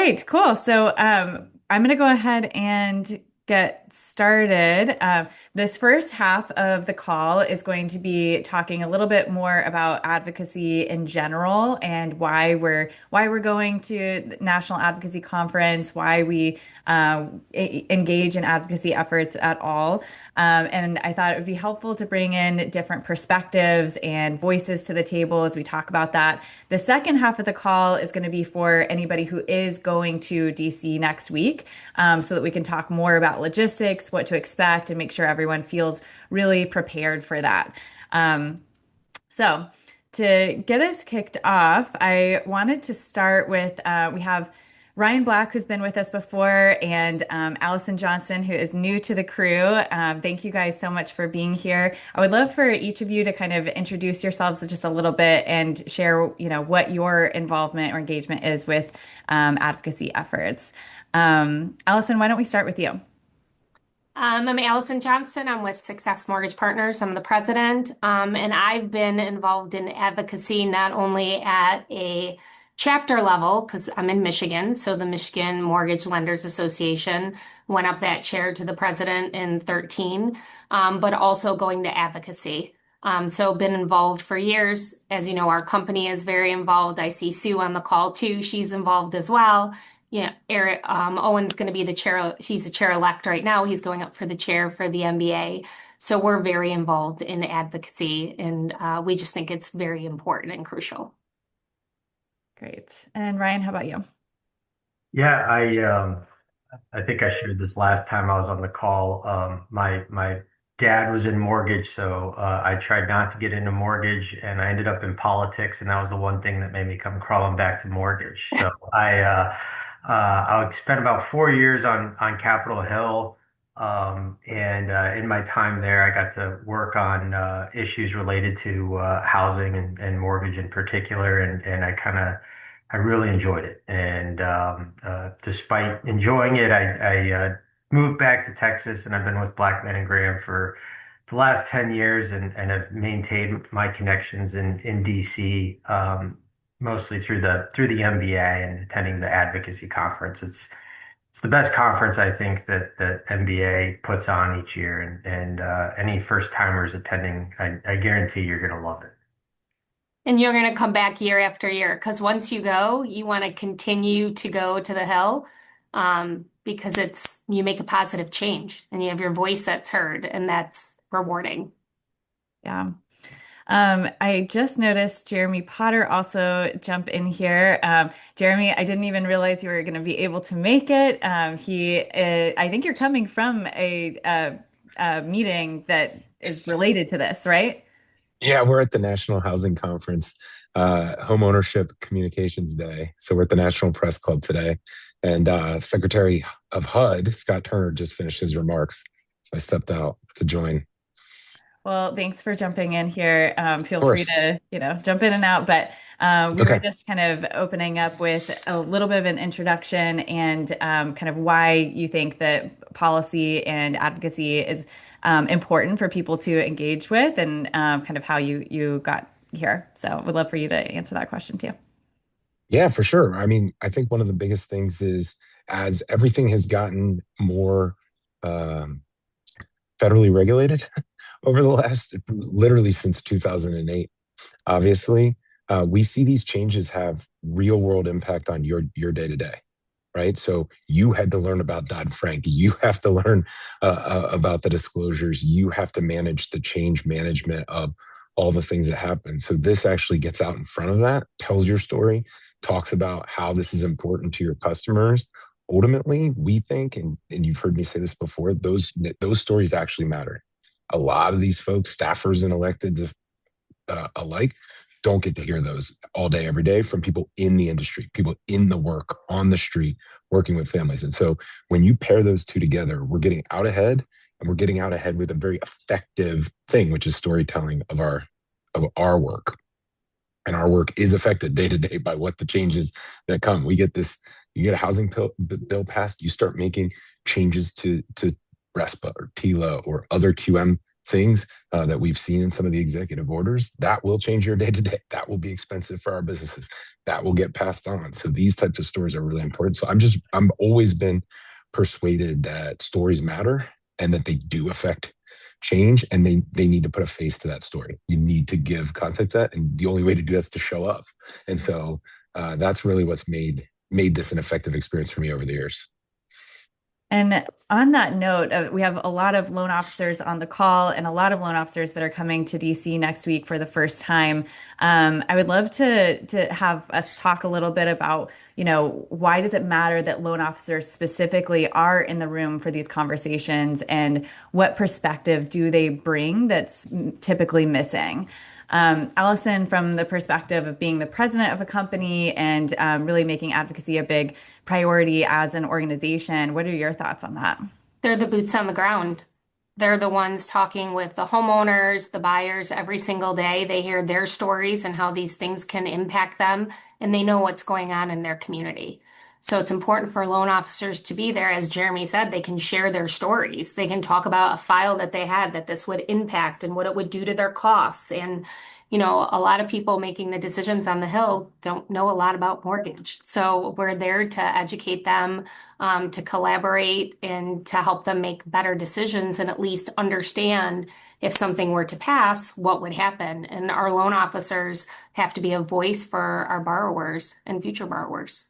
right, cool. So I'm going to go ahead and get started. This first half of the call is going to be talking a little bit more about advocacy in general and why we're going to the National Advocacy Conference, why we engage in advocacy efforts at all. And I thought it would be helpful to bring in different perspectives and voices to the table as we talk about that. The second half of the call is going to be for anybody who is going to DC next week, so that we can talk more about logistics, what to expect, and make sure everyone feels really prepared for that. So, to get us kicked off, I wanted to start with we have Ryan Black, who's been with us before, and Allison Johnston, who is new to the crew. Thank you guys so much for being here. I would love for each of you to kind of introduce yourselves just a little bit and share, what your involvement or engagement is with advocacy efforts. Allison, why don't we start with you? I'm Allison Johnston. I'm with Success Mortgage Partners. I'm the president. And I've been involved in advocacy not only at a chapter level, because I'm in Michigan. So the Michigan Mortgage Lenders Association went up that chair to the president in 13, but also going to advocacy. So been involved for years. As you know, our company is very involved. I see Sue on the call too. She's involved as well. Yeah, Eric Owen's going to be the chair. He's the chair-elect right now. He's going up for the chair for the MBA. So we're very involved in advocacy, and we just think it's very important and crucial. Great. And Ryan, how about you? Yeah, I think I shared this last time I was on the call. My dad was in mortgage, so I tried not to get into mortgage, and I ended up in politics, and that was the one thing that made me come crawling back to mortgage. So I spent about 4 years on Capitol Hill, and in my time there, I got to work on issues related to housing and mortgage in particular, and I really enjoyed it. And despite enjoying it, I moved back to Texas, and I've been with Blackman and Graham for the last 10 years, and have maintained my connections in DC, mostly through the MBA and attending the advocacy conference. It's the best conference I think that MBA puts on each year, and any first timers attending, I guarantee you're going to love it. And you're going to come back year after year because once you go, you want to continue to go to the Hill, because you make a positive change and you have your voice that's heard, and that's rewarding. Yeah. I just noticed Jeremy Potter also jump in here. Jeremy, I didn't even realize you were going to be able to make it. I think you're coming from a meeting that is related to this, right? Yeah, we're at the National Housing Conference, Homeownership Communications Day. So we're at the National Press Club today. And Secretary of HUD, Scott Turner, just finished his remarks. So I stepped out to join. Well, thanks for jumping in here. Of Feel free course. to, jump in and out. But we were Okay. just kind of opening up with a little bit of an introduction and kind of why you think that policy and advocacy is important for people to engage with, and kind of how you got here. So we'd love for you to answer that question too. Yeah, for sure. I mean, I think one of the biggest things is as everything has gotten more um, federally regulated over the last, literally since 2008, obviously, we see these changes have real world impact on your day to day, right? So you had to learn about Dodd-Frank. You have to learn about the disclosures. You have to manage the change management of all the things that happen. So this actually gets out in front of that, tells your story, talks about how this is important to your customers. Ultimately, we think, and you've heard me say this before, those stories actually matter. A lot of these folks, staffers and elected alike, don't get to hear those all day, every day from people in the industry, people in the work, on the street, working with families. And so when you pair those two together, we're getting out ahead, and we're getting out ahead with a very effective thing, which is storytelling of our work. And our work is affected day to day by what the changes that come. You get a housing bill passed, you start making changes to RESPA or TILA or other QM things that we've seen in some of the executive orders, that will change your day to day. That will be expensive for our businesses. That will get passed on. So these types of stories are really important. So I'm always been persuaded that stories matter and that they do affect change, and they need to put a face to that story. You need to give context to that, and the only way to do that is to show up. And so that's really what's made this an effective experience for me over the years. And on that note, we have a lot of loan officers on the call and a lot of loan officers that are coming to DC next week for the first time. I would love to have us talk a little bit about, why does it matter that loan officers specifically are in the room for these conversations, and what perspective do they bring that's typically missing? Allison, from the perspective of being the president of a company and really making advocacy a big priority as an organization, what are your thoughts on that? They're the boots on the ground. They're the ones talking with the homeowners, the buyers every single day. They hear their stories and how these things can impact them, and they know what's going on in their community. So it's important for loan officers to be there. As Jamey said, they can share their stories. They can talk about a file that they had that this would impact and what it would do to their costs. And, a lot of people making the decisions on the Hill don't know a lot about mortgage. So we're there to educate them, to collaborate, and to help them make better decisions and at least understand if something were to pass, what would happen. And our loan officers have to be a voice for our borrowers and future borrowers.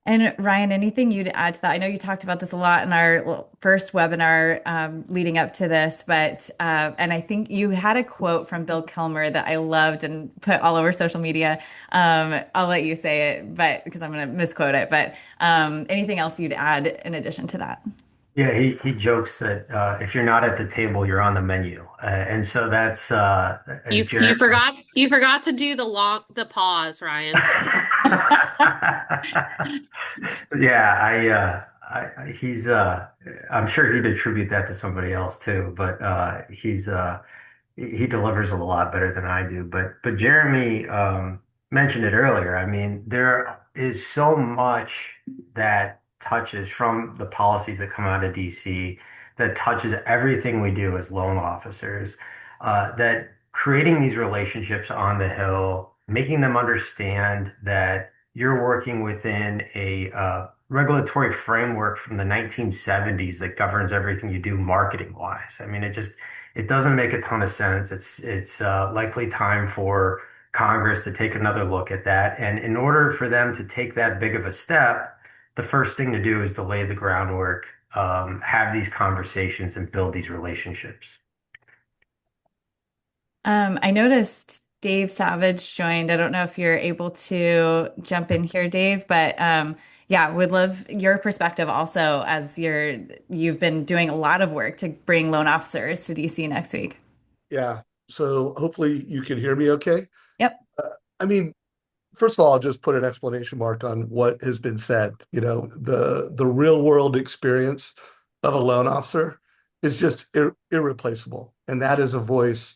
And Ryan, anything you'd add to that? I know you talked about this a lot in our first webinar leading up to this, but and I think you had a quote from Bill Kilmer that I loved and put all over social media. I'll let you say it, but because I'm going to misquote it. But anything else you'd add in addition to that? Yeah, he jokes that if you're not at the table, you're on the menu, and so that's You Jared. you forgot to do the pause, Ryan. Yeah, he's I'm sure he'd attribute that to somebody else too, but he delivers a lot better than I do. But Jeremy mentioned it earlier. I mean, there is so much that touches from the policies that come out of DC that touches everything we do as loan officers. That creating these relationships on the Hill, making them understand that you're working within a regulatory framework from the 1970s that governs everything you do marketing wise. I mean, it doesn't make a ton of sense. It's likely time for Congress to take another look at that. And in order for them to take that big of a step, the first thing to do is to lay the groundwork, have these conversations, and build these relationships. I noticed Dave Savage joined. I don't know if you're able to jump in here, Dave, but yeah, would love your perspective also, as you've been doing a lot of work to bring loan officers to DC next week. Yeah. So hopefully you can hear me okay. Yep. I mean, first of all, I'll just put an exclamation mark on what has been said. The real world experience of a loan officer is just irreplaceable. And that is a voice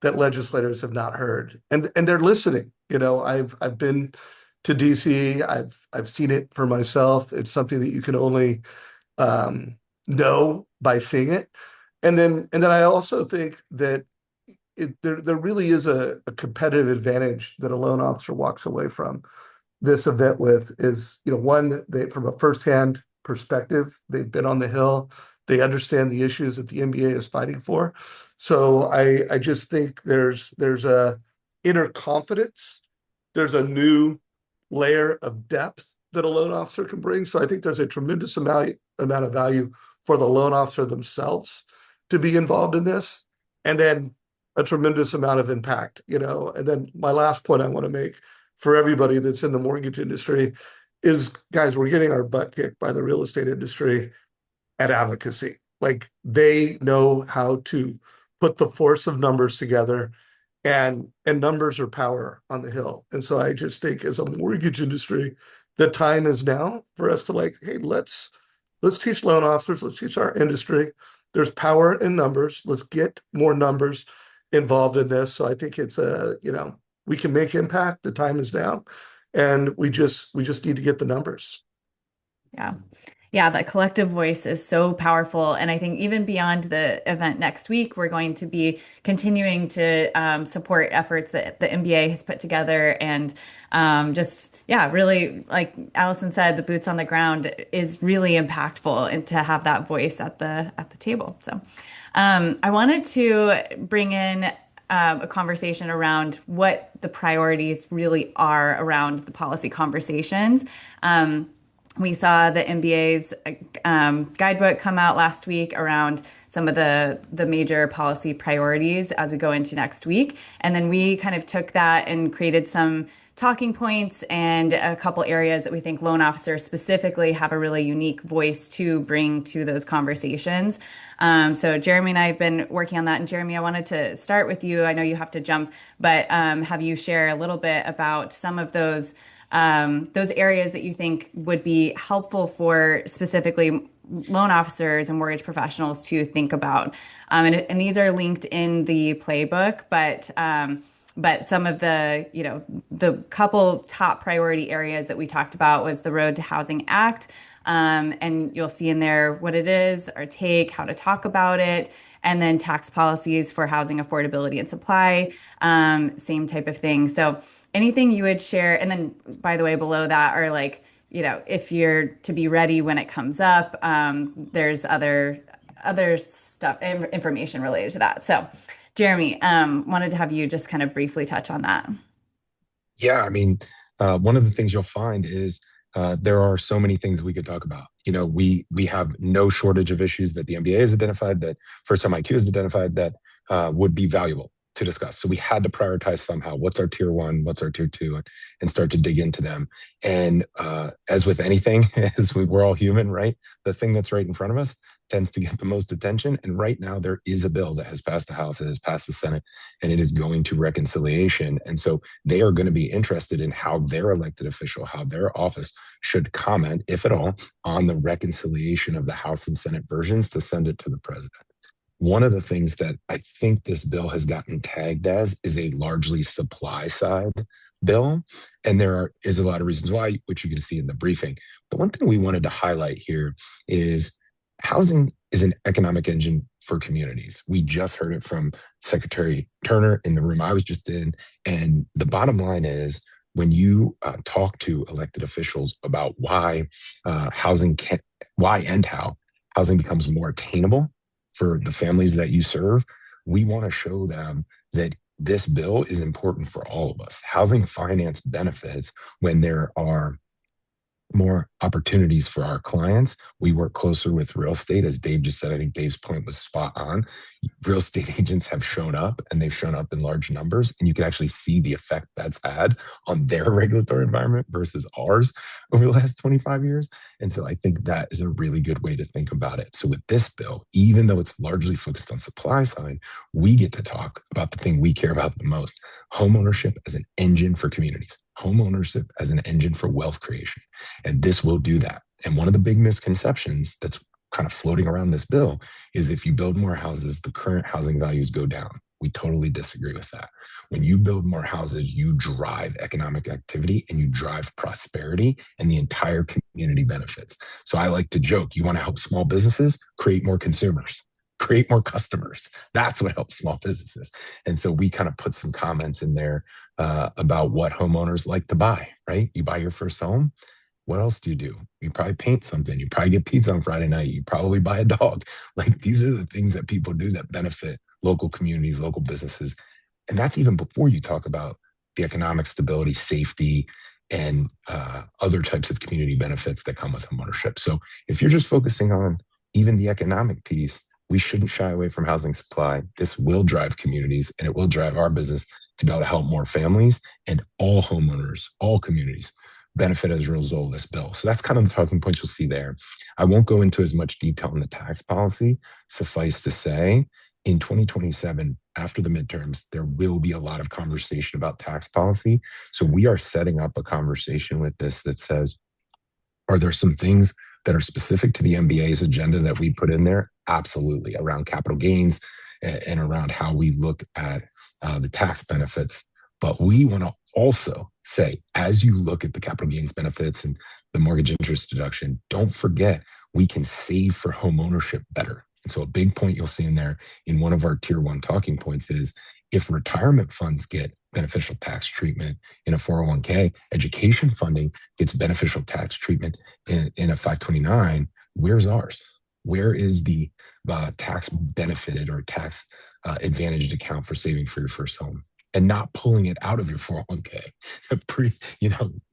that legislators have not heard. And they're listening. I've been to DC. I've seen it for myself. It's something that you can only know by seeing it. And then I also think that there really is a competitive advantage that a loan officer walks away from this event with is, one, from a firsthand perspective, they've been on the Hill, they understand the issues that the NBA is fighting for. So I just think there's a inner confidence, there's a new layer of depth that a loan officer can bring. So I think there's a tremendous amount of value for the loan officer themselves to be involved in this. And then a tremendous amount of impact, And then my last point I want to make for everybody that's in the mortgage industry is, guys, we're getting our butt kicked by the real estate industry at Advocacy. Like, they know how to put the force of numbers together, and numbers are power on the Hill. And so I just think, as a mortgage industry, the time is now for us to hey, let's teach loan officers, let's teach our industry. There's power in numbers. Let's get more numbers involved in this. So I think it's we can make impact. The time is now, and we just need to get the numbers. Yeah. Yeah, that collective voice is so powerful. And I think even beyond the event next week, we're going to be continuing to support efforts that the NBA has put together. And yeah, really, like Allison said, the boots on the ground is really impactful and to have that voice at the table. So I wanted to bring in a conversation around what the priorities really are around the policy conversations. We saw the NBA's guidebook come out last week around some of the major policy priorities as we go into next week. And then we kind of took that and created some talking points and a couple areas that we think loan officers specifically have a really unique voice to bring to those conversations. So Jeremy and I have been working on that. And Jeremy, I wanted to start with you. I know you have to jump, but have you share a little bit about some of those areas that you think would be helpful for specifically loan officers and mortgage professionals to think about. And these are linked in the playbook, but some of the couple top priority areas that we talked about was the Road to Housing Act. And you'll see in there what it is, our take, how to talk about it, and then tax policies for housing affordability and supply, same type of thing. So anything you would share, and then by the way, below that are like, if you're to be ready when it comes up, there's other stuff, information related to that. So Jeremy, wanted to have you just kind of briefly touch on that. Yeah, I mean, one of the things you'll find is there are so many things we could talk about. We have no shortage of issues that the MBA has identified, that First Time IQ has identified that would be valuable to discuss. So we had to prioritize somehow. What's our tier one? What's our tier two? And start to dig into them. And as with anything, we're all human, right? The thing that's right in front of us tends to get the most attention. And right now there is a bill that has passed the House, it has passed the Senate, and it is going to reconciliation. And so they are going to be interested in how their elected official, how their office should comment, if at all, on the reconciliation of the House and Senate versions to send it to the president. One of the things that I think this bill has gotten tagged as is a largely supply side bill. And there is a lot of reasons why, which you can see in the briefing. The one thing we wanted to highlight here is housing is an economic engine for communities. We just heard it from Secretary Turner in the room I was just in. And the bottom line is, when you talk to elected officials about why and how housing becomes more attainable for the families that you serve, we want to show them that this bill is important for all of us. Housing finance benefits when there are more opportunities for our clients. We work closer with real estate. As Dave just said, I think Dave's point was spot on. Real estate agents have shown up, and they've shown up in large numbers, and you can actually see the effect that's had on their regulatory environment versus ours over the last 25 years. And so I think that is a really good way to think about it. So with this bill, even though it's largely focused on supply side, we get to talk about the thing we care about the most: homeownership as an engine for communities, homeownership as an engine for wealth creation. And this will do that. And one of the big misconceptions that's kind of floating around this bill is if you build more houses, the current housing values go down. We totally disagree with that. When you build more houses, you drive economic activity and you drive prosperity, and the entire community benefits. So I like to joke, you want to help small businesses, create more consumers, create more customers. That's what helps small businesses. And so we kind of put some comments in there about what homeowners like to buy, right? You buy your first home. What else do? You probably paint something. You probably get pizza on Friday night. You probably buy a dog. Like, these are the things that people do that benefit local communities, local businesses. And that's even before you talk about the economic stability, safety, and other types of community benefits that come with homeownership. So if you're just focusing on even the economic piece, we shouldn't shy away from housing supply. This will drive communities, and it will drive our business to be able to help more families, and all homeowners, all communities benefit as a result of this bill. So that's kind of the talking points you'll see there. I won't go into as much detail on the tax policy. Suffice to say, in 2027, after the midterms, there will be a lot of conversation about tax policy. So we are setting up a conversation with this that says, are there some things that are specific to the MBA's agenda that we put in there? Absolutely, around capital gains and around how we look at the tax benefits. But we want to also say, as you look at the capital gains benefits and the mortgage interest deduction, don't forget we can save for home ownership better. And so a big point you'll see in there in one of our tier one talking points is if retirement funds get beneficial tax treatment in a 401k, education funding gets beneficial tax treatment in a 529, where's ours? Where is the tax benefited or tax advantaged account for saving for your first home? And not pulling it out of your 401k.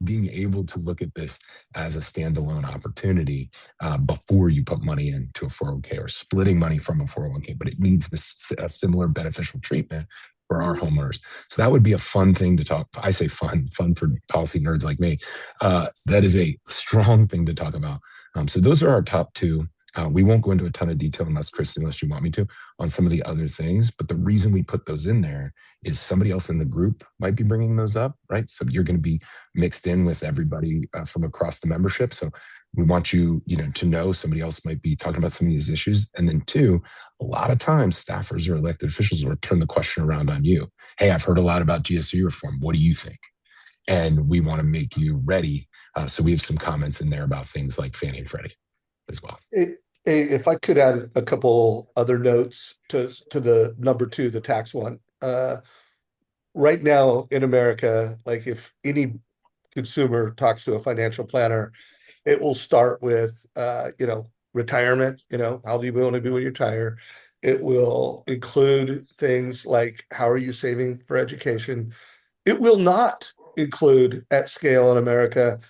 Being able to look at this as a standalone opportunity before you put money into a 401k or splitting money from a 401k, but it needs this a similar beneficial treatment for our homeowners. So that would be a fun thing to talk. I say fun for policy nerds like me. That is a strong thing to talk about. So those are our top two. We won't go into a ton of detail unless you want me to, on some of the other things. But the reason we put those in there is somebody else in the group might be bringing those up, right? So you're going to be mixed in with everybody from across the membership. So we want you, to know somebody else might be talking about some of these issues. And then two, a lot of times staffers or elected officials will turn the question around on you. Hey, I've heard a lot about GSE reform. What do you think? And we want to make you ready. So we have some comments in there about things like Fannie and Freddie as well. If I could add a couple other notes to the number two, the tax one. Right now in America, like if any consumer talks to a financial planner, it will start with, retirement, how do you want to be when you retire? It will include things like, how are you saving for education? It will not include at scale in America,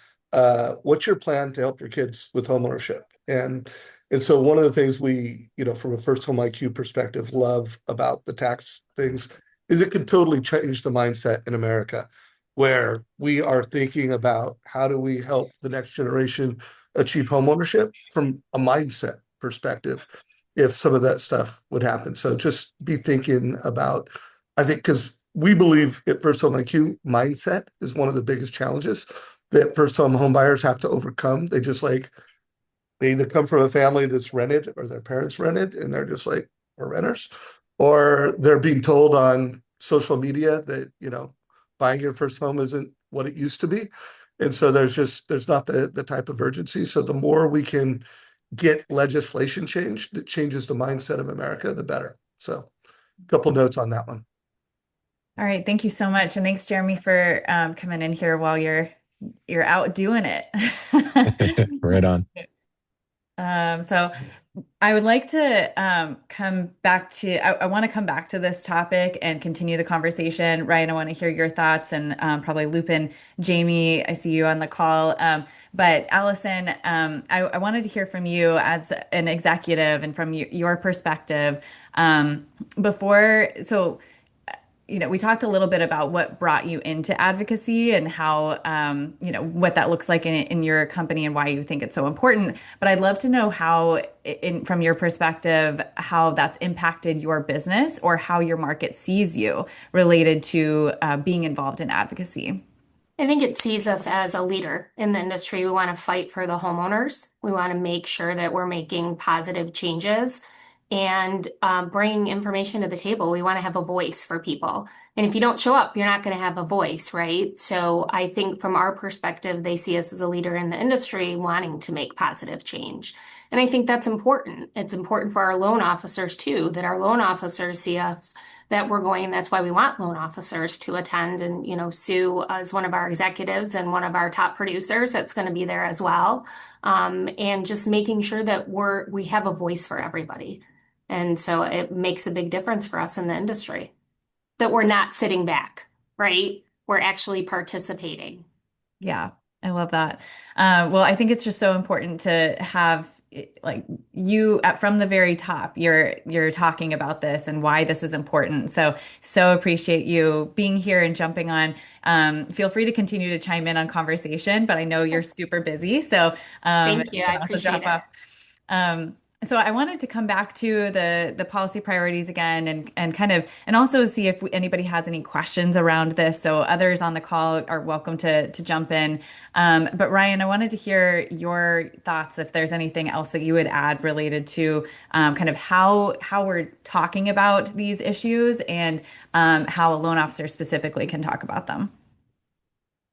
what's your plan to help your kids with homeownership? And so one of the things we, from a first home IQ perspective, love about the tax things is it could totally change the mindset in America, where we are thinking about how do we help the next generation achieve homeownership from a mindset perspective, if some of that stuff would happen. So just be thinking about, I think, because we believe at First Home IQ, mindset is one of the biggest challenges that first home buyers have to overcome. They either come from a family that's rented or their parents rented, and they're just like, we're renters, or they're being told on social media that, buying your first home isn't what it used to be. And so there's not the type of urgency. So the more we can get legislation changed that changes the mindset of America, the better. So a couple notes on that one. All right, thank you so much, and thanks, Jeremy, for coming in here while you're out doing it. Right on. So I would like to come back to, I want to come back to this topic and continue the conversation. Ryan, I want to hear your thoughts and probably loop in Jamey. I see you on the call. But Allison, I wanted to hear from you as an executive and from your perspective we talked a little bit about what brought you into advocacy and how, what that looks like in your company and why you think it's so important. But I'd love to know how, from your perspective, how that's impacted your business or how your market sees you related to being involved in advocacy. I think it sees us as a leader in the industry. We want to fight for the homeowners. We want to make sure that we're making positive changes and bringing information to the table. We want to have a voice for people. And if you don't show up, you're not going to have a voice, right? So I think from our perspective, they see us as a leader in the industry wanting to make positive change. And I think that's important. It's important for our loan officers too, that our loan officers see us that we're going, and that's why we want loan officers to attend. And, Sue is one of our executives and one of our top producers that's going to be there as well. And just making sure that we have a voice for everybody. And so it makes a big difference for us in the industry that we're not sitting back, right? We're actually participating. Yeah, I love that. Well, I think it's just so important to have like you from the very top, you're talking about this and why this is important. So appreciate you being here and jumping on. Feel free to continue to chime in on conversation, but I know you're super busy. So Thank you. you I can also appreciate drop it. off. So I wanted to come back to the policy priorities again and also see if anybody has any questions around this. So others on the call are welcome to jump in. But Ryan, I wanted to hear your thoughts if there's anything else that you would add related to kind of how we're talking about these issues and how a loan officer specifically can talk about them.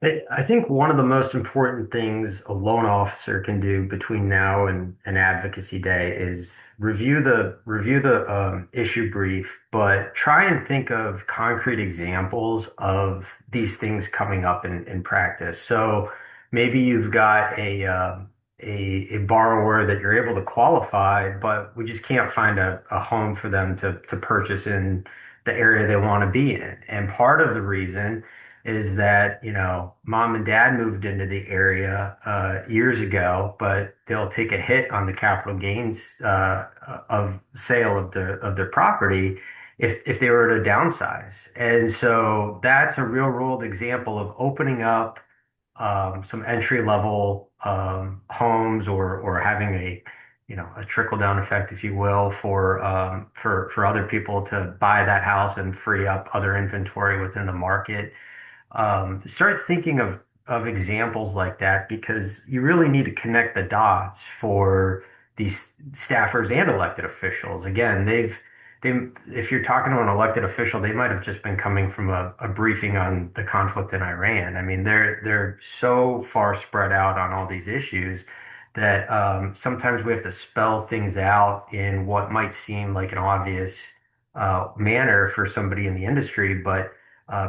I think one of the most important things a loan officer can do between now and advocacy day is review the issue brief, but try and think of concrete examples of these things coming up in practice. So maybe you've got a borrower that you're able to qualify, but we just can't find a home for them to purchase in the area they want to be in. And part of the reason is that, mom and dad moved into the area years ago, but they'll take a hit on the capital gains of sale of their property if they were to downsize. And so that's a real world example of opening up some entry level homes or having a trickle down effect, if you will, for other people to buy that house and free up other inventory within the market. Start thinking of examples like that because you really need to connect the dots for these staffers and elected officials. Again, they if you're talking to an elected official, they might have just been coming from a briefing on the conflict in Iran. I mean, they're so far spread out on all these issues that sometimes we have to spell things out in what might seem like an obvious manner for somebody in the industry, but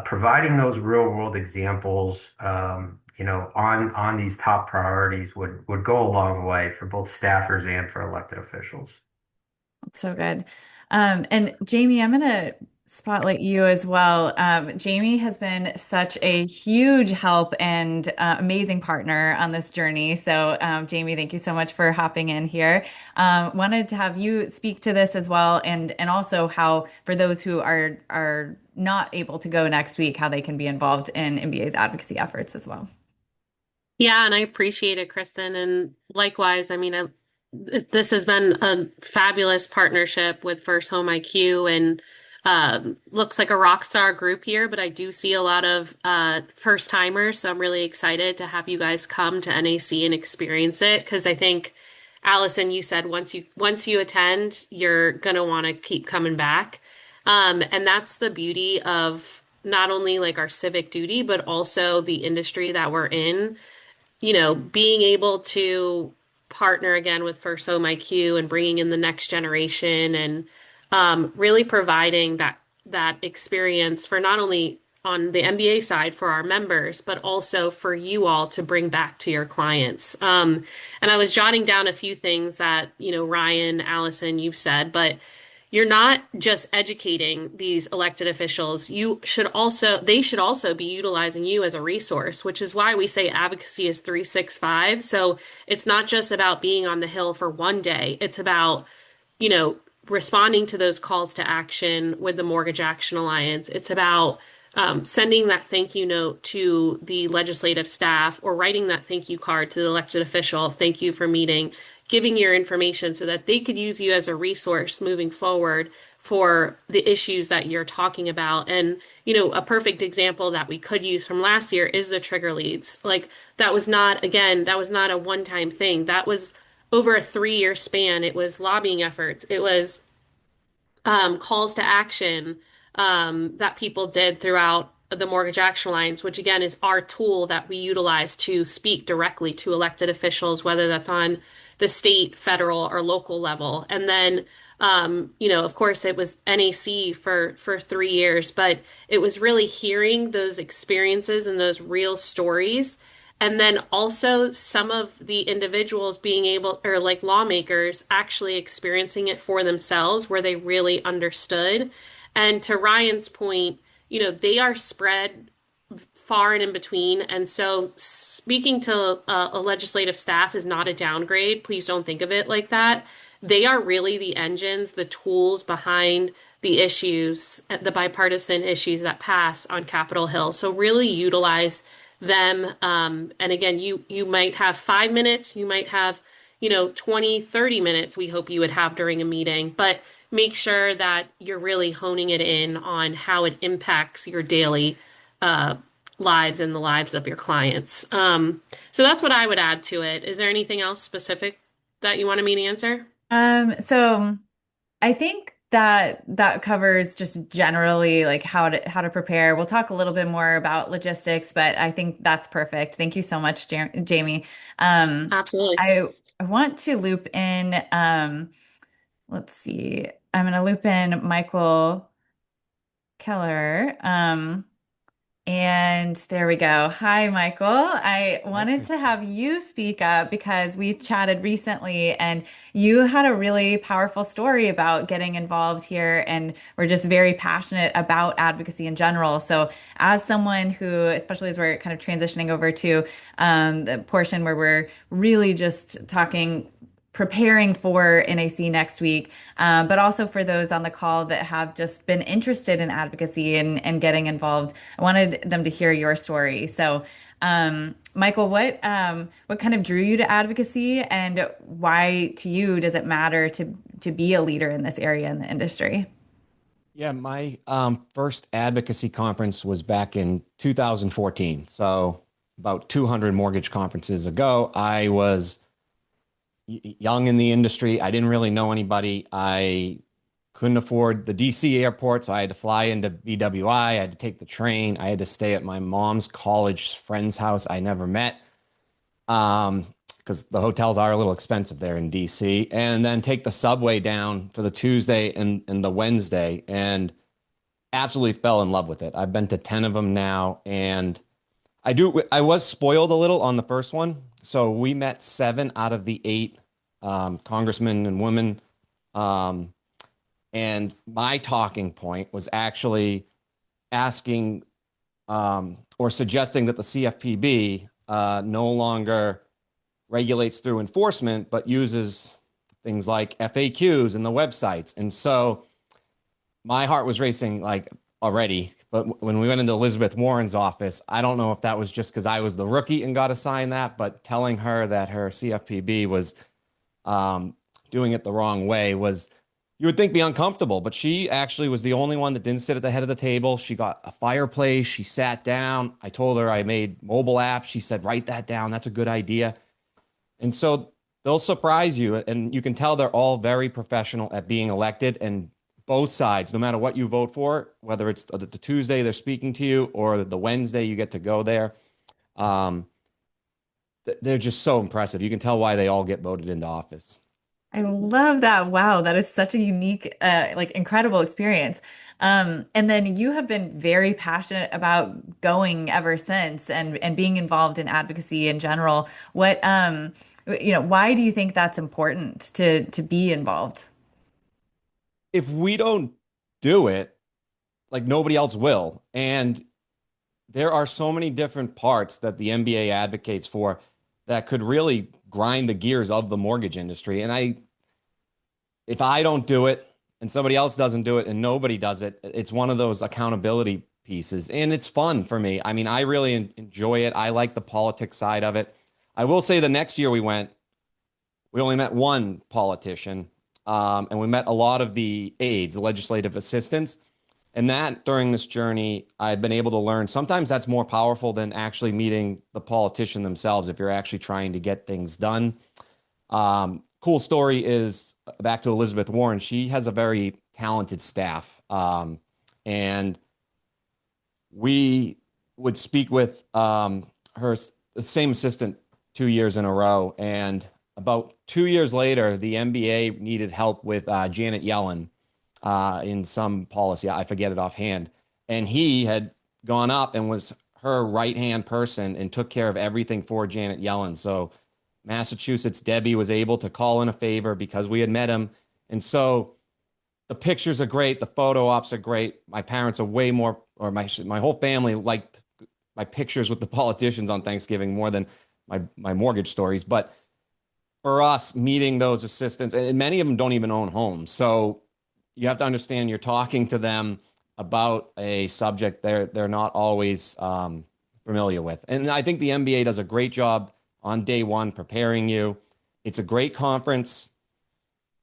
providing those real world examples, on these top priorities would go a long way for both staffers and for elected officials. So good. And Jamey, I'm going to spotlight you as well. Jamey has been such a huge help and amazing partner on this journey. So, Jamey, thank you so much for hopping in here. Wanted to have you speak to this as well, and also how for those who are not able to go next week, how they can be involved in MBA's advocacy efforts as well. Yeah, and I appreciate it, Kristen. And likewise, I mean, this has been a fabulous partnership with First Home IQ and looks like a rock star group here, but I do see a lot of first timers. So I'm really excited to have you guys come to NAC and experience it because I think, Allison, you said once you attend, you're gonna want to keep coming back. And that's the beauty of not only like our civic duty, but also the industry that we're in, being able to partner again with First Home IQ and bringing in the next generation and really providing that experience for not only on the MBA side for our members, but also for you all to bring back to your clients. And I was jotting down a few things that, Ryan, Allison, you've said, but you're not just educating these elected officials. They should also be utilizing you as a resource, which is why we say advocacy is 365. So it's not just about being on the Hill for one day. It's about, you know, responding to those calls to action with the Mortgage Action Alliance. It's about sending that thank you note to the legislative staff or writing that thank you card to the elected official. Thank you for meeting, giving your information so that they could use you as a resource moving forward for the issues that you're talking about. And, a perfect example that we could use from last year is the trigger leads. Like that was not a one-time thing. That was over a 3-year span. It was lobbying efforts. It was calls to action that people did throughout the Mortgage Action Alliance, which again is our tool that we utilize to speak directly to elected officials, whether that's on the state, federal, or local level. And then, of course, it was NAC for 3 years, but it was really hearing those experiences and those real stories. And then also some of the individuals being able, or like lawmakers, actually experiencing it for themselves where they really understood. And to Ryan's point, they are spread far and in between. And so speaking to a legislative staff is not a downgrade. Please don't think of it like that. They are really the engines, the tools behind the issues, the bipartisan issues that pass on Capitol Hill. So really utilize them. And again, you might have 5 minutes, you might have, 20, 30 minutes we hope you would have during a meeting, but make sure that you're really honing it in on how it impacts your daily lives and the lives of your clients. So that's what I would add to it. Is there anything else specific that you wanted me to answer? So I think that covers just generally like how to prepare. We'll talk a little bit more about logistics, but I think that's perfect. Thank you so much, Jamey. Um, Absolutely. I want to loop in. Let's see. I'm going to loop in Michael Keller. And there we go. Hi, Michael. I Hi, wanted to Kristen. have you speak up because we chatted recently and you had a really powerful story about getting involved here. And we're just very passionate about advocacy in general. So, as someone who, especially as we're kind of transitioning over to the portion where we're really just talking preparing for NAC next week, but also for those on the call that have just been interested in advocacy and getting involved. I wanted them to hear your story. So, Michael, what kind of drew you to advocacy, and why to you does it matter to be a leader in this area in the industry? Yeah, my first advocacy conference was back in 2014. So about 200 mortgage conferences ago. I was young in the industry. I didn't really know anybody. I couldn't afford the DC airport, so I had to fly into BWI. I had to take the train. I had to stay at my mom's college friend's house I never met. Because the hotels are a little expensive there in DC, and then take the subway down for the Tuesday and the Wednesday, and absolutely fell in love with it. I've been to 10 of them now, and I was spoiled a little on the first one. So we met 7 out of the 8 congressmen and women. And my talking point was actually asking or suggesting that the CFPB no longer regulates through enforcement, but uses things like FAQs and the websites. And so my heart was racing like already. But when we went into Elizabeth Warren's office, I don't know if that was just because I was the rookie and got assigned that, but telling her that her CFPB was doing it the wrong way was, you would think, be uncomfortable. But she actually was the only one that didn't sit at the head of the table. She got a fireplace. She sat down. I told her I made mobile apps. She said, write that down. That's a good idea. And so they'll surprise you. And you can tell they're all very professional at being elected, and both sides, no matter what you vote for, whether it's the Tuesday they're speaking to you or the Wednesday you get to go there, they're just so impressive. You can tell why they all get voted into office. I love that. Wow, that is such a unique, like incredible experience. And then you have been very passionate about going ever since and being involved in advocacy in general. Why do you think that's important to be involved? If we don't do it, like nobody else will. And there are so many different parts that the NBA advocates for that could really grind the gears of the mortgage industry. And if I don't do it and somebody else doesn't do it and nobody does it, it's one of those accountability pieces. And it's fun for me. I mean, I really enjoy it. I like the politics side of it. I will say the next year we only met one politician, and we met a lot of the aides, the legislative assistants. And that during this journey, I've been able to learn sometimes that's more powerful than actually meeting the politician themselves if you're actually trying to get things done. Cool story is back to Elizabeth Warren. She has a very talented staff. And we would speak with her same assistant 2 years in a row. And about 2 years later, the NBA needed help with Janet Yellen in some policy. I forget it offhand. And he had gone up and was her right-hand person and took care of everything for Janet Yellen. So Massachusetts Debbie was able to call in a favor because we had met him. And so the pictures are great. The photo ops are great. My parents are way more, or my whole family liked my pictures with the politicians on Thanksgiving more than my mortgage stories. But for us, meeting those assistants, and many of them don't even own homes. So you have to understand you're talking to them about a subject they're not always familiar with. And I think the NBA does a great job on day one preparing you. It's a great conference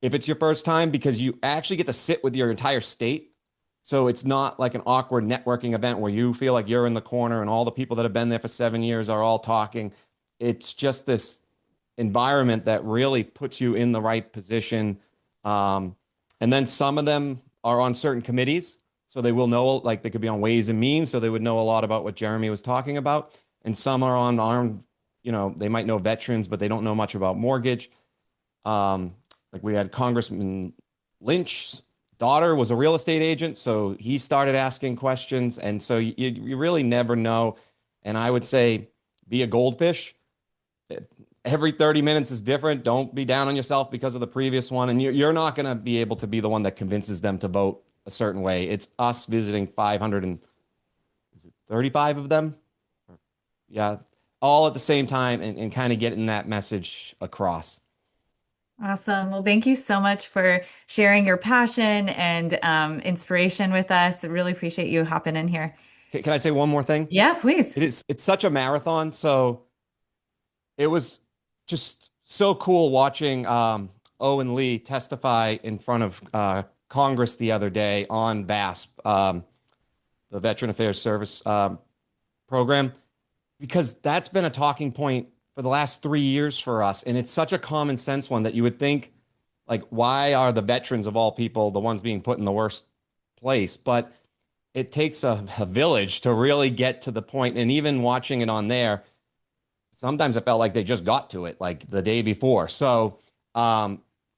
if it's your first time because you actually get to sit with your entire state. So it's not like an awkward networking event where you feel like you're in the corner and all the people that have been there for 7 years are all talking. It's just this environment that really puts you in the right position. And And then some of them are on certain committees. So they will know, like they could be on Ways and Means. So they would know a lot about what Jeremy was talking about. And some are on armed, they might know veterans, but they don't know much about mortgage. Like we had Congressman Lynch's daughter was a real estate agent. So he started asking questions. And so you really never know. And I would say be a goldfish. Every 30 minutes is different. Don't be down on yourself because of the previous one. And you're not going to be able to be the one that convinces them to vote a certain way. It's us visiting 535 of them. Yeah, all at the same time and kind of getting that message across. Awesome. Well, thank you so much for sharing your passion and inspiration with us. I really appreciate you hopping in here. Can I say one more thing? Yeah, please. It's such a marathon. So it was just so cool watching Owen Lee testify in front of Congress the other day on VASP, the Veteran Affairs Service program, because that's been a talking point for the last 3 years for us. And it's such a common sense one that you would think, like, why are the veterans of all people the ones being put in the worst place? But it takes a village to really get to the point. And even watching it on there, sometimes it felt like they just got to it like the day before. So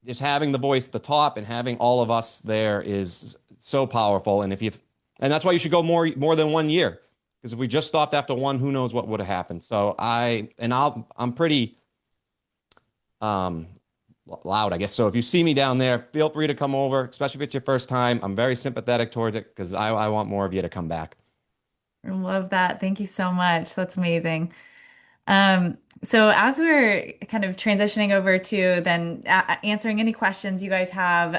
just having the voice at the top and having all of us there is so powerful. And and that's why you should go more than 1 year. Because if we just stopped after one, who knows what would have happened. So I'm pretty loud, I guess. So if you see me down there, feel free to come over, especially if it's your first time. I'm very sympathetic towards it because I want more of you to come back. I love that. Thank you so much. That's amazing. So as we're kind of transitioning over to then answering any questions you guys have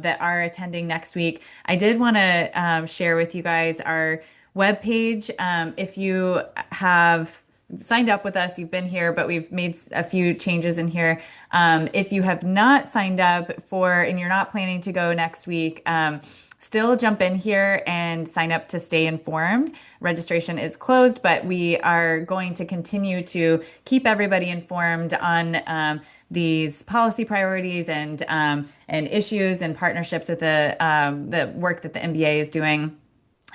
that are attending next week, I did want to share with you guys our webpage. If you have signed up with us, you've been here, but we've made a few changes in here. If you have not signed up and you're not planning to go next week, still jump in here and sign up to stay informed. Registration is closed, but we are going to continue to keep everybody informed on these policy priorities and issues and partnerships with the work that the MBA is doing.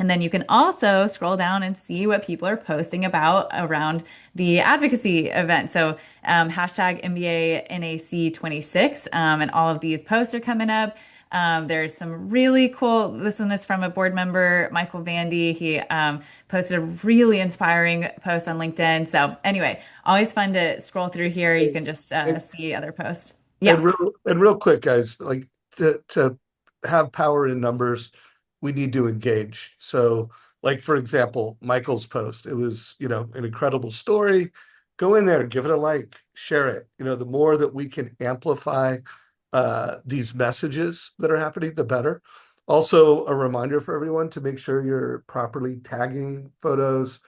And then you can also scroll down and see what people are posting about around the advocacy event. So hashtag MBA NAC 26, and all of these posts are coming up. There's some really cool, this one is from a board member, Michael Vandy. He posted a really inspiring post on LinkedIn. So anyway, always fun to scroll through here. You can just see other posts. Yeah. And real quick, guys, like to have power in numbers, we need to engage. So, like, for example, Michael's post, it was, an incredible story. Go in there, give it a like, share it. The more that we can amplify these messages that are happening, the better. Also, a reminder for everyone to make sure you're properly tagging photos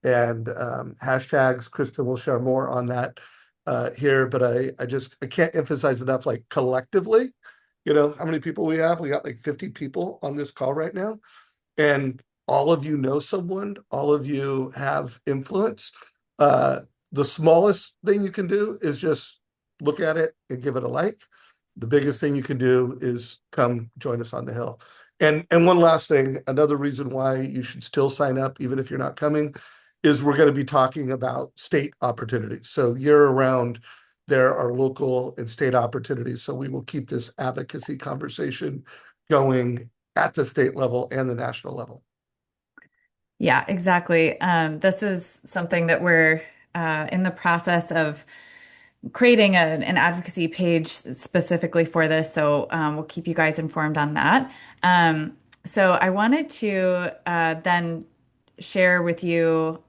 and hashtags. Kristin will share more on that here, but I can't emphasize enough, like, collectively, how many people we have? We got like 50 people on this call right now. And all of you know someone, all of you have influence. The smallest thing you can do is just look at it and give it a like. The biggest thing you can do is come join us on the Hill. And one last thing, another reason why you should still sign up, even if you're not coming, is we're going to be talking about state opportunities. So year-round, there are local and state opportunities. So we will keep this advocacy conversation going at the state level and the national level. Yeah, exactly. This is something that we're in the process of creating an advocacy page specifically for this. So we'll keep you guys informed on that. So I wanted to then share with you.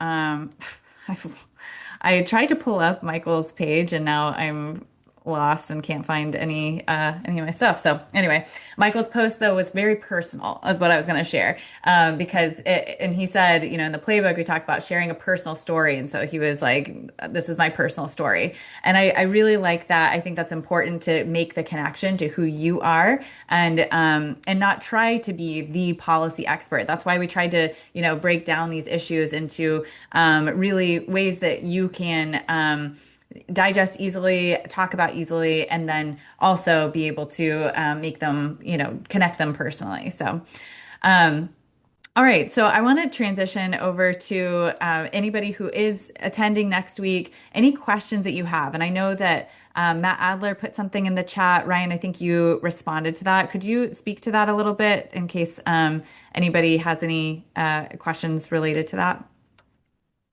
I tried to pull up Michael's page and now I'm lost and can't find any of my stuff. So anyway, Michael's post though was very personal, is what I was going to share, and he said, in the playbook we talked about sharing a personal story, and so he was like, "This is my personal story," and I really like that. I think that's important to make the connection to who you are and not try to be the policy expert. That's why we tried to break down these issues into really ways that you can digest easily, talk about easily, and then also be able to make them, connect them personally. So, um, all right, so I want to transition over to anybody who is attending next week. Any questions that you have? And I know that Matt Adler put something in the chat. Ryan, I think you responded to that. Could you speak to that a little bit in case anybody has any questions related to that?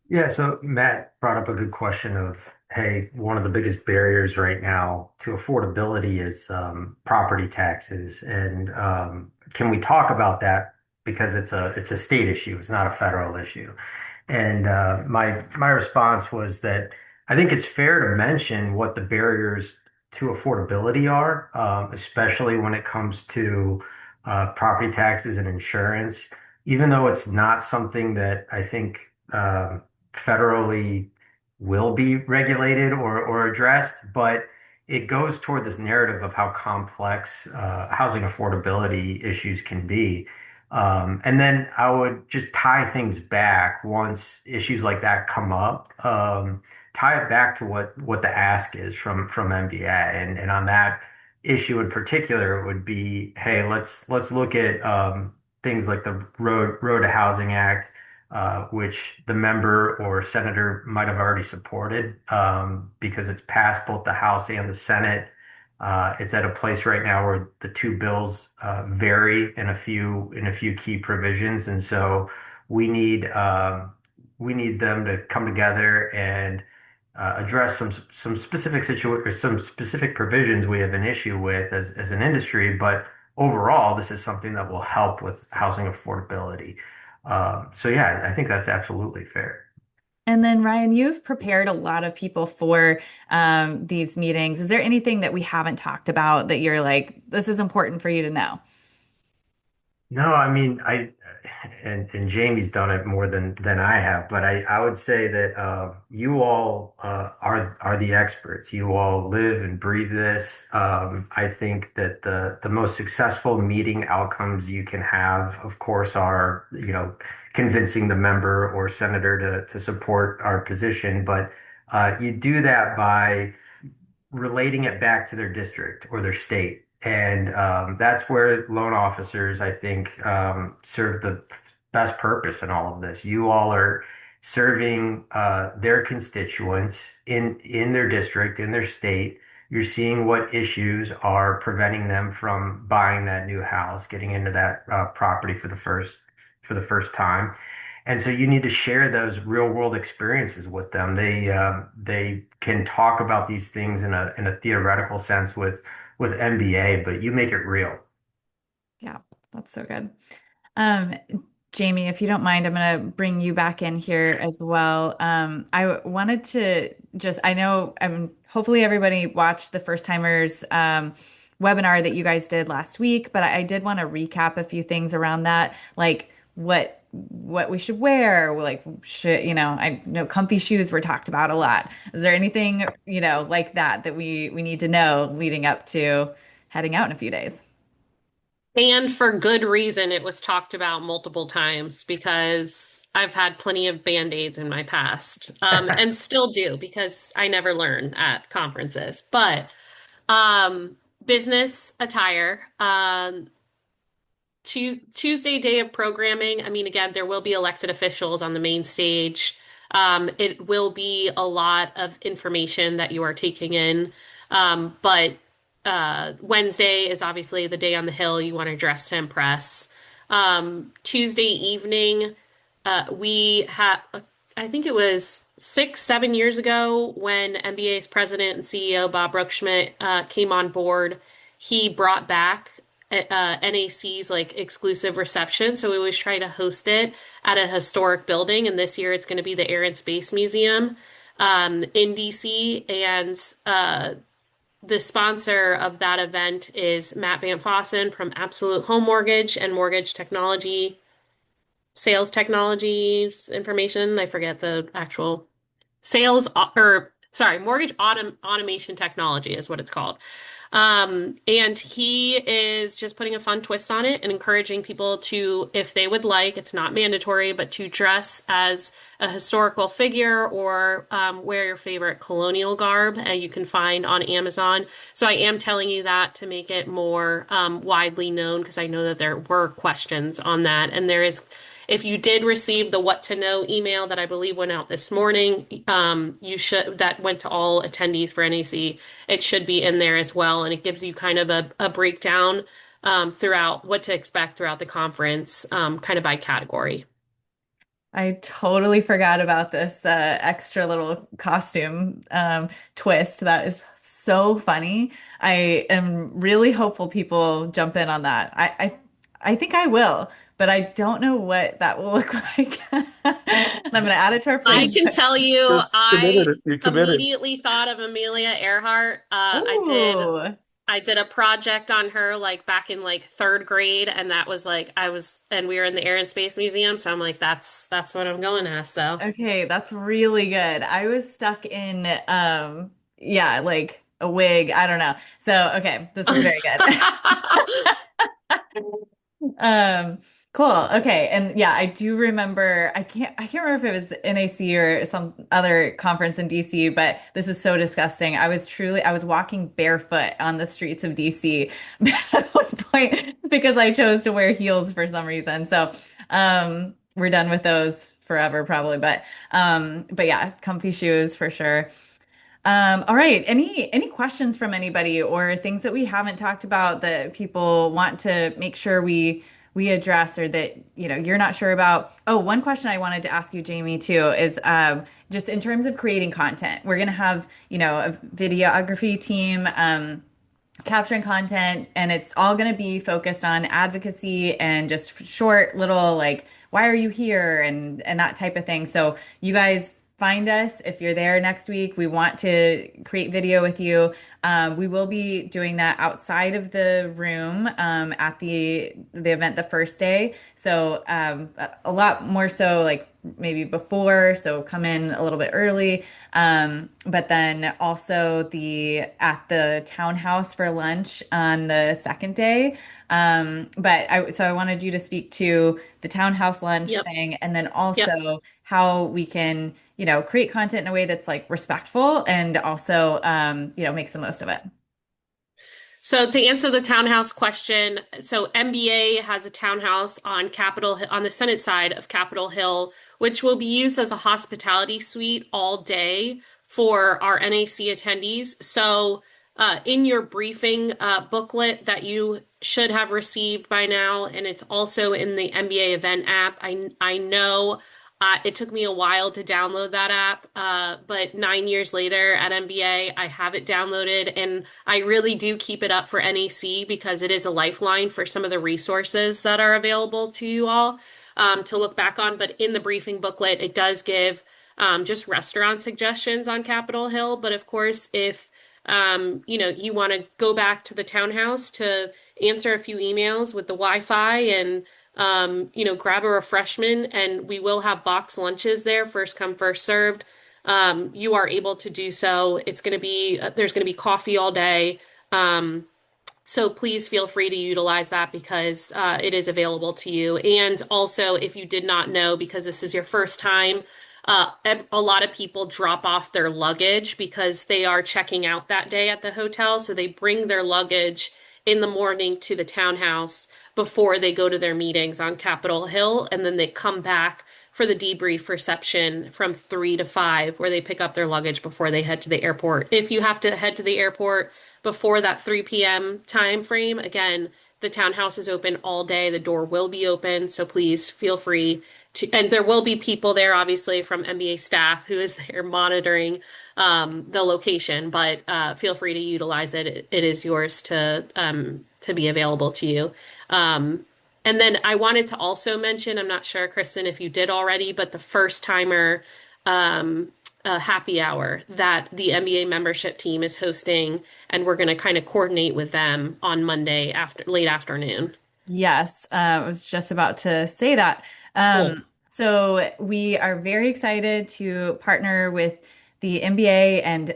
Yeah, so Matt brought up a good question of, hey, one of the biggest barriers right now to affordability is property taxes, and can we talk about that because it's a state issue, it's not a federal issue. And my response was that I think it's fair to mention what the barriers to affordability are, especially when it comes to property taxes and insurance, even though it's not something that I think federally will be regulated or addressed, but it goes toward this narrative of how complex housing affordability issues can be. And then I would just tie things back once issues like that come up, tie it back to what the ask is from MBA. And on that issue in particular, it would be, hey, let's look at things like the Road to Housing Act, which the member or senator might have already supported because it's passed both the House and the Senate. It's at a place right now where the two bills vary in a few key provisions, and so we need we need them to come together and address some specific provisions we have an issue with as an industry. But overall, this is something that will help with housing affordability. So yeah, I think that's absolutely fair. And then, Ryan, you've prepared a lot of people for these meetings. Is there anything that we haven't talked about that you're like, this is important for you to know? No, I mean, and Jamie's done it more than I have, but I would say that you all are the experts. You all live and breathe this. I think that the most successful meeting outcomes you can have, of course, are convincing the member or senator to support our position, but you do that by relating it back to their district or their state. And that's where loan officers, I think, serve the best purpose in all of this. You all are serving their constituents in their district, in their state. You're seeing what issues are preventing them from buying that new house, getting into that property for the first time. And so you need to share those real world experiences with them. They can talk about these things in a theoretical sense with MBA, but you make it real. Yeah, that's so good. Um, Jamey, if you don't mind, I'm going to bring you back in here as well. I wanted to I know hopefully everybody watched the first timers webinar that you guys did last week, but I did want to recap a few things around that, like what we should wear, like I know comfy shoes were talked about a lot. Is there anything, like that we need to know leading up to heading out in a few days? And for good reason, it was talked about multiple times because I've had plenty of band-aids in my past, and still do because I never learn at conferences. But um, business attire, Tuesday day of programming. I mean, again, there will be elected officials on the main stage. It will be a lot of information that you are taking in. But Wednesday is obviously the day on the Hill. You want to dress to impress. Tuesday evening, we had, I think it was 6, 7 years ago when NBA's president and CEO Bob Brookschmidt came on board. He brought back NAC's like exclusive reception. So we always try to host it at a historic building. And this year it's going to be the Air and Space Museum in DC. And the sponsor of that event is Matt Van Fossen from Absolute Home Mortgage and Mortgage Technology, Sales Technologies Information. I forget the actual sales or sorry, Mortgage Automation Technology is what it's called. And he is just putting a fun twist on it and encouraging people to, if they would like, it's not mandatory, but to dress as a historical figure or wear your favorite colonial garb you can find on Amazon. So I am telling you that to make it more widely known because I know that there were questions on that. And there is, if you did receive the what to know email that I believe went out this morning, you should, that went to all attendees for NAC. It should be in there as well. And it gives you kind of a breakdown throughout what to expect throughout the conference, kind of by category. I totally forgot about this extra little costume twist. That is so funny. I am really hopeful people jump in on that. I think I will, but I don't know what that will look like. And I'm going to add it to our I can playbook. tell you, Just I committed. You committed. immediately thought of Amelia Earhart. Ooh, I did a project on her like back in like third grade, and that was like and we were in the Air and Space Museum, so I'm like, that's what I'm going as. So okay, that's really good. I was stuck in yeah, like a wig. I don't know. So, okay, this is very good. Um, cool. Okay. And yeah, I do remember, I can't remember if it was NAC or some other conference in DC, but this is so disgusting. I was walking barefoot on the streets of DC at one point because I chose to wear heels for some reason. So, we're done with those forever probably, but yeah, comfy shoes for sure. All right. Any questions from anybody or things that we haven't talked about that people want to make sure we address or that you're not sure about? Oh, one question I wanted to ask you, Jamey, too, is just in terms of creating content. We're going to have a videography team. Capturing content, and it's all going to be focused on advocacy and just short little like why are you here and that type of thing. So you guys find us if you're there next week. We want to create video with you. We will be doing that outside of the room at the event the first day. So a lot more so like maybe before, so come in a little bit early. But then also the at the townhouse for lunch on the second day. So I wanted you to speak to the townhouse lunch yep, thing, and then yep. also how we can, create content in a way that's like respectful and also, makes the most of it. So to answer the townhouse question, so MBA has a townhouse on on the Senate side of Capitol Hill, which will be used as a hospitality suite all day for our NAC attendees. So in your briefing booklet that you should have received by now, and it's also in the MBA event app. I know it took me a while to download that app, but 9 years later at MBA, I have it downloaded, and I really do keep it up for NAC because it is a lifeline for some of the resources that are available to you all to look back on. But in the briefing booklet, it does give just restaurant suggestions on Capitol Hill. But of course, if you want to go back to the townhouse to answer a few emails with the Wi-Fi and grab a refreshment, and we will have box lunches there, first come, first served. You are able to do so. It's going to be, there's going to be coffee all day. So please feel free to utilize that because it is available to you. And also, if you did not know, because this is your first time, a lot of people drop off their luggage because they are checking out that day at the hotel. So they bring their luggage in the morning to the townhouse before they go to their meetings on Capitol Hill. And then they come back for the debrief reception from 3 to 5, where they pick up their luggage before they head to the airport. If you have to head to the airport before that 3 p.m. time frame, again, the townhouse is open all day. The door will be open. So please feel free to, and there will be people there, obviously, from MBA staff who is there monitoring the location, but feel free to utilize it. It is yours to be available to you. And then I wanted to also mention, I'm not sure, Kristin, if you did already, but the first timer happy hour that the MBA membership team is hosting, and we're going to kind of coordinate with them on Monday after late afternoon. Yes, I was just about to say that. Cool. So we are very excited to partner with the MBA, and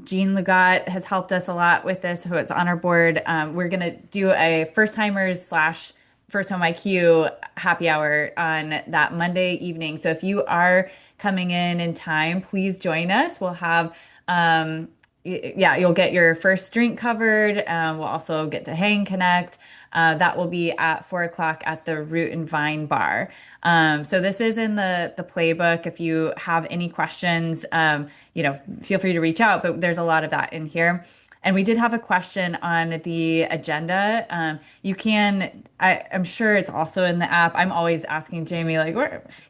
Jean Legat has helped us a lot with this, who is on our board. We're going to do a first timers slash First Home IQ happy hour on that Monday evening. So if you are coming in time, please join us. We'll have, yeah, you'll get your first drink covered. We'll also get to hang, connect. That will be at 4 o'clock at the Root and Vine Bar. So this is in the playbook. If you have any questions, feel free to reach out. But there's a lot of that in here. And we did have a question on the agenda. I'm sure it's also in the app. I'm always asking Jamey, like,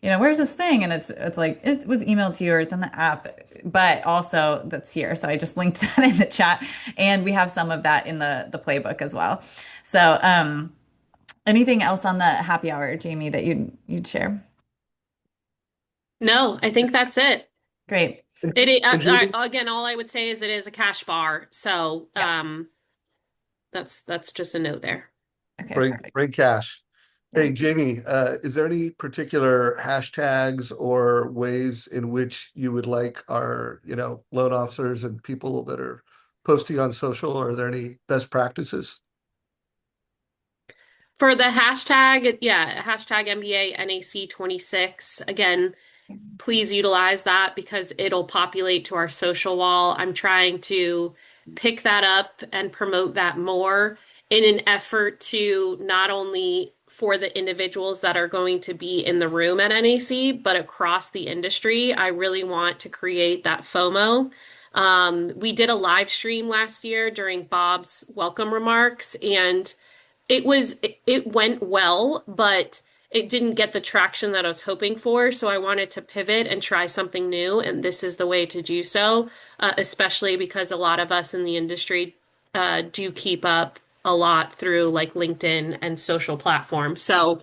where's this thing? And it's like, it was emailed to you or it's in the app, but also that's here. So I just linked that in the chat, and we have some of that in the playbook as well. So, anything else on the happy hour, Jamey, that you'd share? No, I think that's it. Great. Again, all I would say is it is a cash bar. So, that's just a note there. Okay, bring cash. Yeah. Hey, Jamey, is there any particular hashtags or ways in which you would like our, loan officers and people that are posting on social? Are there any best practices? For the hashtag, hashtag MBA NAC 26. Again, please utilize that because it'll populate to our social wall. I'm trying to pick that up and promote that more in an effort to not only for the individuals that are going to be in the room at NAC, but across the industry. I really want to create that FOMO. We did a live stream last year during Bob's welcome remarks, and it went well, but it didn't get the traction that I was hoping for. So I wanted to pivot and try something new. And this is the way to do so, especially because a lot of us in the industry do keep up a lot through like LinkedIn and social platforms. So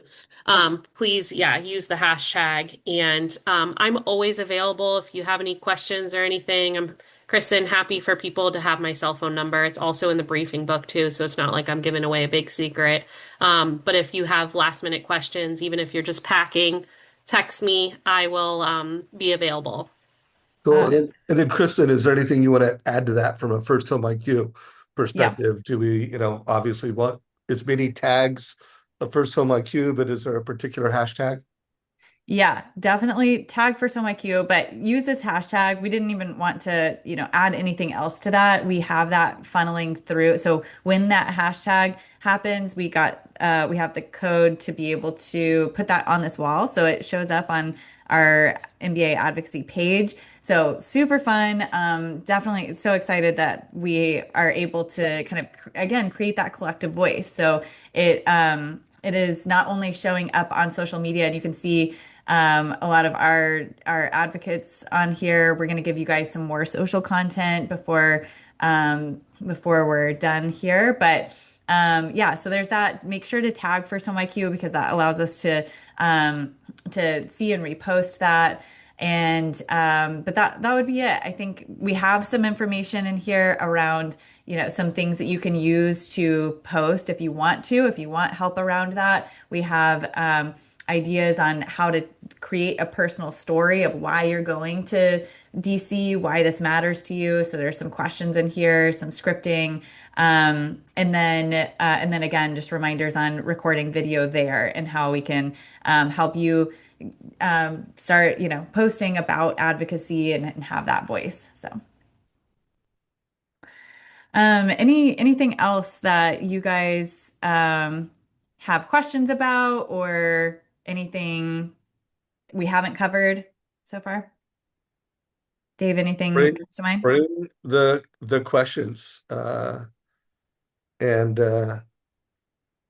please, use the hashtag. And I'm always available if you have any questions or anything. I'm Kristin, happy for people to have my cell phone number. It's also in the briefing book too, so it's not like I'm giving away a big secret. But if you have last minute questions, even if you're just packing, text me. I will be available. Cool. And then Kristin, is there anything you want to add to that from a First Home IQ perspective? Yeah. Do we, obviously want as many tags of First Home IQ, but is there a particular hashtag? Yeah, definitely tag First Home IQ, but use this hashtag. We didn't even want to, add anything else to that. We have that funneling through. So when that hashtag happens, we have the code to be able to put that on this wall. So it shows up on our MBA advocacy page. So super fun. Definitely so excited that we are able to kind of, again, create that collective voice. So it is not only showing up on social media, and you can see a lot of our advocates on here. We're going to give you guys some more social content before we're done here. But so there's that. Make sure to tag First Home IQ because that allows us to see and repost that. And but that would be it. I think we have some information in here around, some things that you can use to post if you want help around that. We have ideas on how to create a personal story of why you're going to DC, why this matters to you. So there's some questions in here, some scripting, and then again, just reminders on recording video there and how we can help you start, posting about advocacy and have that voice. So, anything else that you guys have questions about or anything we haven't covered so far? Dave, anything comes to mind? Bring the questions and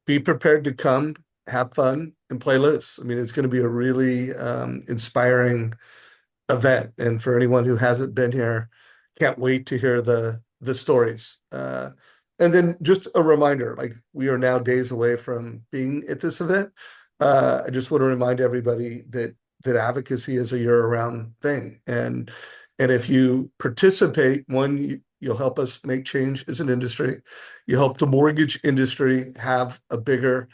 be prepared to come, have fun, and play loose. I mean, it's going to be a really inspiring event. And for anyone who hasn't been here, can't wait to hear the stories. And then just a reminder, like we are now days away from being at this event. I just want to remind everybody that advocacy is a year-round thing. And if you participate, you'll help us make change as an industry. You help the mortgage industry have a bigger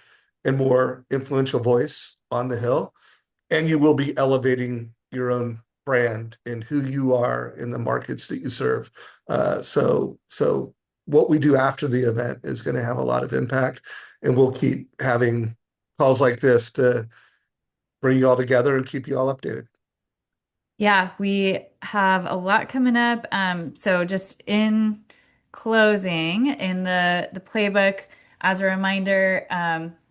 and more influential voice on the Hill, and you will be elevating your own brand and who you are in the markets that you serve. So what we do after the event is going to have a lot of impact, and we'll keep having calls like this to bring you all together and keep you all updated. Yeah, we have a lot coming up. So just in closing, in the playbook, as a reminder,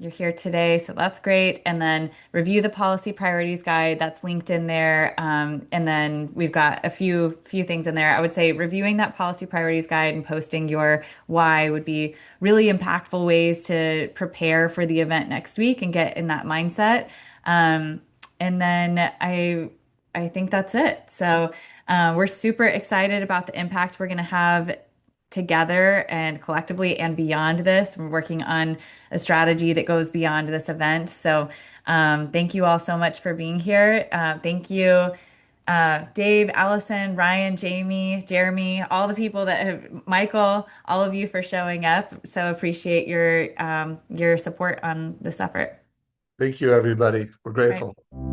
you're here today, so that's great. And then review the policy priorities guide that's linked in there. And then we've got a few things in there. I would say reviewing that policy priorities guide and posting your why would be really impactful ways to prepare for the event next week and get in that mindset. And then I think that's it. So we're super excited about the impact we're going to have together and collectively and beyond this. We're working on a strategy that goes beyond this event. So thank you all so much for being here. Thank you, Dave, Allison, Ryan, Jamey, Jeremy, all the people that have, Michael, all of you for showing up. So appreciate your support on this effort. Thank you, everybody. We're All right. grateful.